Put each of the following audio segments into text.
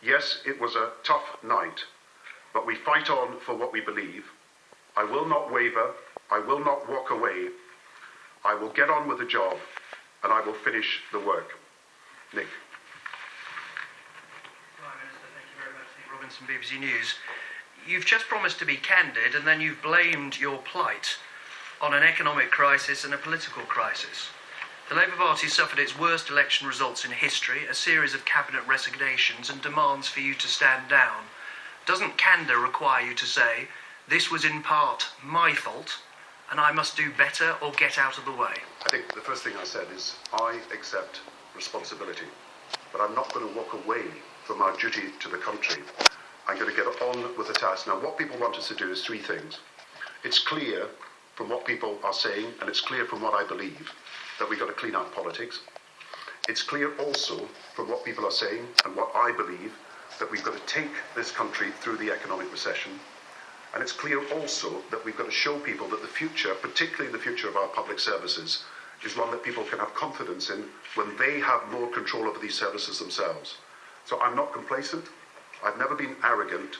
Yes, it was a tough night, but we fight on for what we believe. I will not waver. I will not walk away. I will get on with the job, and I will finish the work. Nick. Prime Minister, thank you very much. Nick Robinson, BBC News. You've just promised to be candid, and then you've blamed your plight on an economic crisis and a political crisis. The Labour Party suffered its worst election results in history, a series of cabinet resignations and demands for you to stand down. Doesn't candour require you to say, this was in part my fault, and I must do better or get out of the way? I think the first thing I said is I accept responsibility, but I'm not going to walk away from our duty to the country. I'm going to get on with the task. Now, what people want us to do is three things. It's clear from what people are saying, and it's clear from what I believe, that we've got to clean up politics. It's clear also from what people are saying and what I believe, that we've got to take this country through the economic recession. And it's clear also that we've got to show people that the future, particularly the future of our public services, is one that people can have confidence in when they have more control over these services themselves. So I'm not complacent. I've never been arrogant.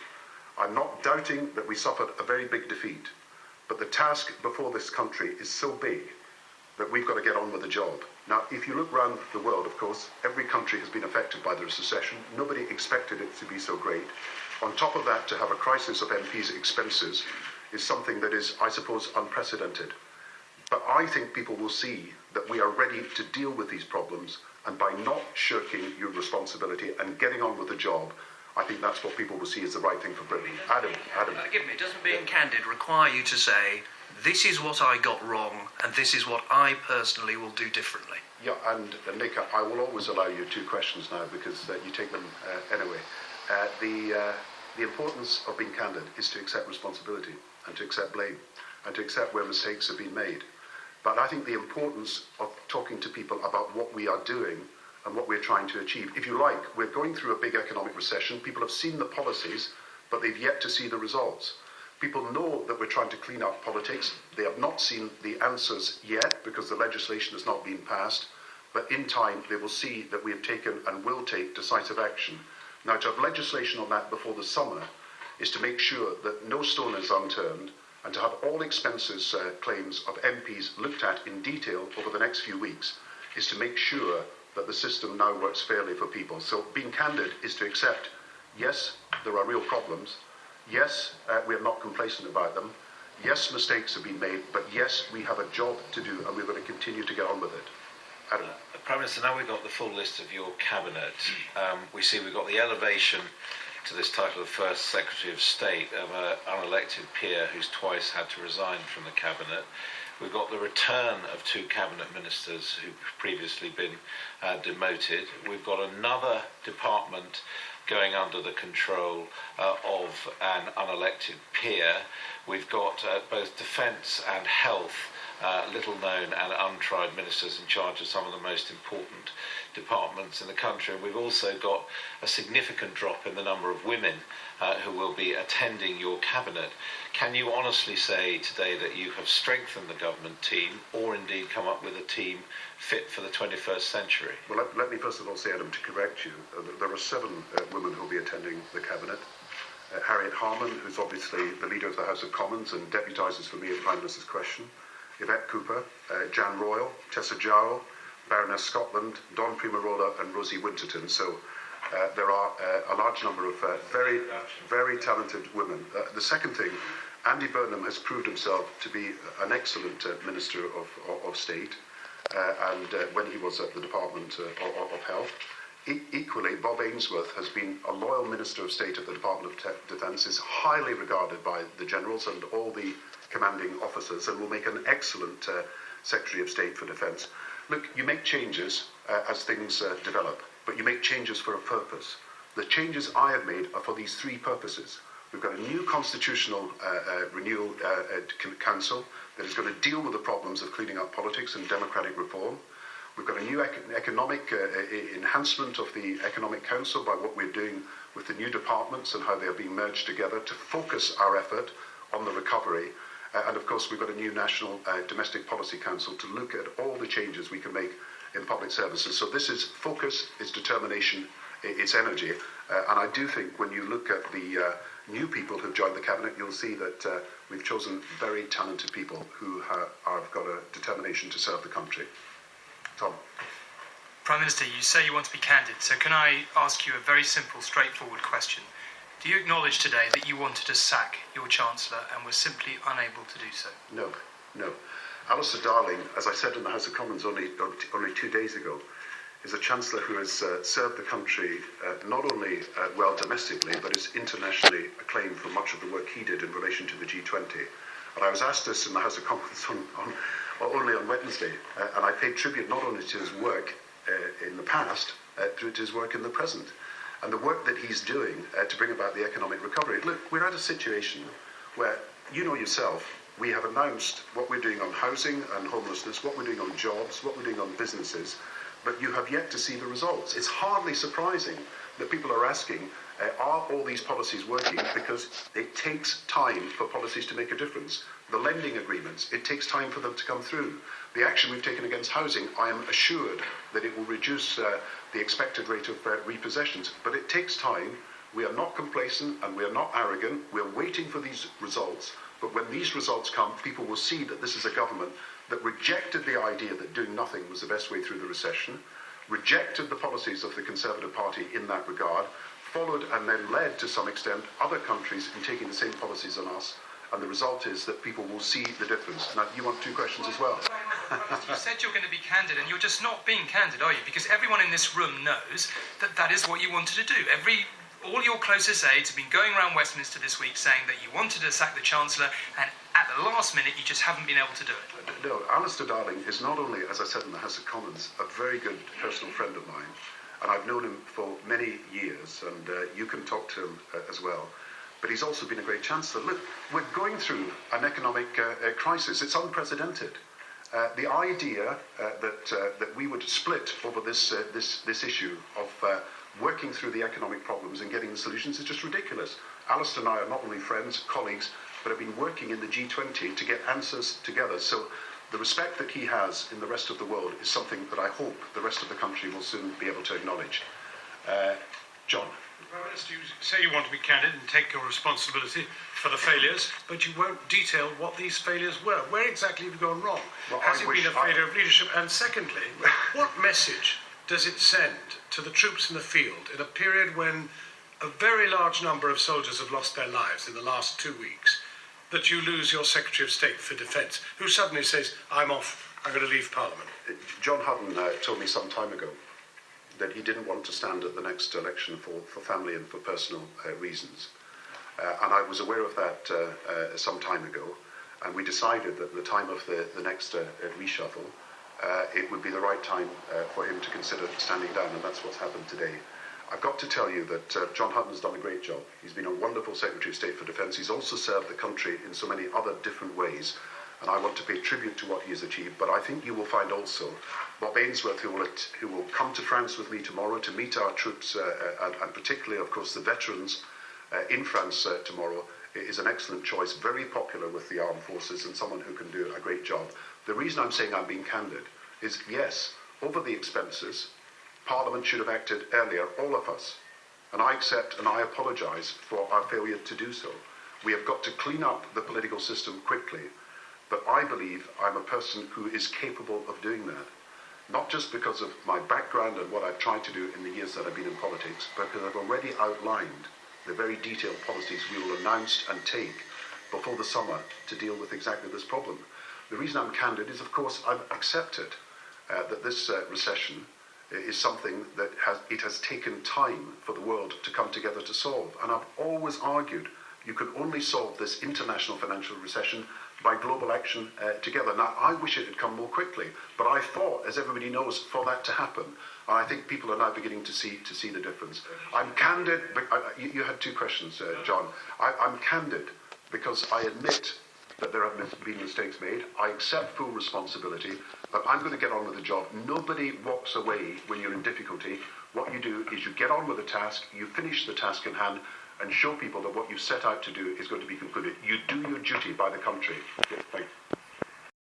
I'm not doubting that we suffered a very big defeat. But the task before this country is so big that we've got to get on with the job. Now, if you look around the world, of course, every country has been affected by the recession. Nobody expected it to be so great. On top of that, to have a crisis of MPs' expenses is something that is, I suppose, unprecedented. But I think people will see that we are ready to deal with these problems, and by not shirking your responsibility and getting on with the job, I think that's what people will see as the right thing for Britain. Adam. Forgive me, doesn't being candid require you to say, this is what I got wrong, and this is what I personally will do differently? Yeah, and Nick, I will always allow you two questions now because you take them anyway. The importance of being candid is to accept responsibility and to accept blame and to accept where mistakes have been made. But I think the importance of talking to people about what we are doing and what we're trying to achieve. If you like, we're going through a big economic recession. People have seen the policies, but they've yet to see the results. People know that we're trying to clean up politics. They have not seen the answers yet because the legislation has not been passed. But in time, they will see that we have taken and will take decisive action. Now, to have legislation on that before the summer is to make sure that no stone is unturned and to have all expenses claims of MPs looked at in detail over the next few weeks is to make sure that the system now works fairly for people. So being candid is to accept, yes, there are real problems. Yes, we are not complacent about them. Yes, mistakes have been made, but yes, we have a job to do and we're going to continue to get on with it. Adam. Prime Minister, now we've got the full list of your cabinet. We see we've got the elevation to this title of First Secretary of State of an unelected peer who's twice had to resign from the cabinet. We've got the return of two cabinet ministers who've previously been demoted. We've got another department going under the control of an unelected peer. We've got both defence and health, little known and untried ministers in charge of some of the most important departments in the country. And we've also got a significant drop in the number of women who will be attending your cabinet. Can you honestly say today that you have strengthened the government team or indeed come up with a team fit for the 21st century? Well, let me first of all say, Adam, to correct you, there are 7 women who will be attending the cabinet. Harriet Harman, who's obviously the leader of the House of Commons and deputises for me at Prime Minister's question. Yvette Cooper, Jan Royal, Tessa Jowell, Baroness Scotland, Dawn Primarola and Rosie Winterton. So there are a large number of very, very talented women. The second thing, Andy Burnham has proved himself to be an excellent Minister of State and when he was at the Department of Health. Equally, Bob Ainsworth has been a loyal Minister of State at the Department of Defence, is highly regarded by the generals and all the commanding officers and will make an excellent Secretary of State for Defence. Look, you make changes as things develop, but you make changes for a purpose. The changes I have made are for these 3 purposes. We've got a new constitutional renewal council that is going to deal with the problems of cleaning up politics and democratic reform. We've got a new economic enhancement of the Economic Council by what we're doing with the new departments and how they are being merged together to focus our effort on the recovery. And of course, we've got a new National Domestic Policy Council to look at all the changes we can make in public services. So this is focus, it's determination, its energy. And I do think when you look at the new people who've joined the cabinet, you'll see that we've chosen very talented people who have got a determination to serve the country. Tom. Prime Minister, you say you want to be candid, so can I ask you a very simple, straightforward question? Do you acknowledge today that you wanted to sack your Chancellor and were simply unable to do so? No. Alistair Darling, as I said in the House of Commons only 2 days ago, is a Chancellor who has served the country not only well domestically, but is internationally acclaimed for much of the work he did in relation to the G20. And I was asked this in the House of Commons only on Wednesday, and I paid tribute not only to his work in the past, to his work in the present, and the work that he's doing to bring about the economic recovery. Look, we're at a situation where, you know yourself, we have announced what we're doing on housing and homelessness, what we're doing on jobs, what we're doing on businesses, but you have yet to see the results. It's hardly surprising that people are asking, are all these policies working? Because it takes time for policies to make a difference. The lending agreements, it takes time for them to come through. The action we've taken against housing, I am assured that it will reduce the expected rate of repossessions, but it takes time. We are not complacent and we are not arrogant. We're waiting for these results, but when these results come, people will see that this is a government that rejected the idea that doing nothing was the best way through the recession, rejected the policies of the Conservative Party in that regard, followed and then led to some extent other countries in taking the same policies on us, and the result is that people will see the difference. Now, you want 2 questions as well. You said you're going to be candid, and you're just not being candid, are you? Because everyone in this room knows that that is what you wanted to do. All your closest aides have been going around Westminster this week saying that you wanted to sack the Chancellor, and at the last minute you just haven't been able to do it. No, Alistair Darling is not only, as I said in the House of Commons, a very good personal friend of mine, and I've known him for many years, and you can talk to him as well. But he's also been a great Chancellor. Look, we're going through an economic crisis. It's unprecedented. The idea that we would split over this issue of working through the economic problems and getting the solutions is just ridiculous. Alistair and I are not only friends, colleagues, but have been working in the G20 to get answers together. So the respect that he has in the rest of the world is something that I hope the rest of the country will soon be able to acknowledge. John. Prime Minister, you say you want to be candid and take your responsibility for the failures, but you won't detail what these failures were. Where exactly have you gone wrong? Well, Has it been a failure of leadership? And secondly, what message does it send to the troops in the field in a period when a very large number of soldiers have lost their lives in the last 2 weeks, that you lose your Secretary of State for Defence, who suddenly says, I'm off, I'm going to leave Parliament? John Hudden told me some time ago that he didn't want to stand at the next election for family and for personal reasons. And I was aware of that some time ago, and we decided that at the time of the next reshuffle, it would be the right time for him to consider standing down, and that's what's happened today. I've got to tell you that John Hudden has done a great job. He's been a wonderful Secretary of State for Defence. He's also served the country in so many other different ways, and I want to pay tribute to what he has achieved. But I think you will find also Bob Ainsworth, who will come to France with me tomorrow to meet our troops, and particularly, of course, the veterans in France tomorrow, is an excellent choice, very popular with the armed forces and someone who can do a great job. The reason I'm saying I'm being candid is, yes, over the expenses, Parliament should have acted earlier, all of us. And I accept and I apologise for our failure to do so. We have got to clean up the political system quickly, but I believe I'm a person who is capable of doing that. Not just because of my background and what I've tried to do in the years that I've been in politics, but because I've already outlined the very detailed policies we will announce and take before the summer to deal with exactly this problem. The reason I'm candid is, of course, I've accepted that this recession is something that has taken time for the world to come together to solve. And I've always argued you can only solve this international financial recession by global action together. Now, I wish it had come more quickly, but I thought, as everybody knows, for that to happen. And I think people are now beginning to see the difference. I'm candid. You had 2 questions, John. I'm candid because I admit that there have been mistakes made. I accept full responsibility, but I'm going to get on with the job. Nobody walks away when you're in difficulty. What you do is you get on with the task, you finish the task in hand, and show people that what you set out to do is going to be concluded. You do your duty by the country. Thank you.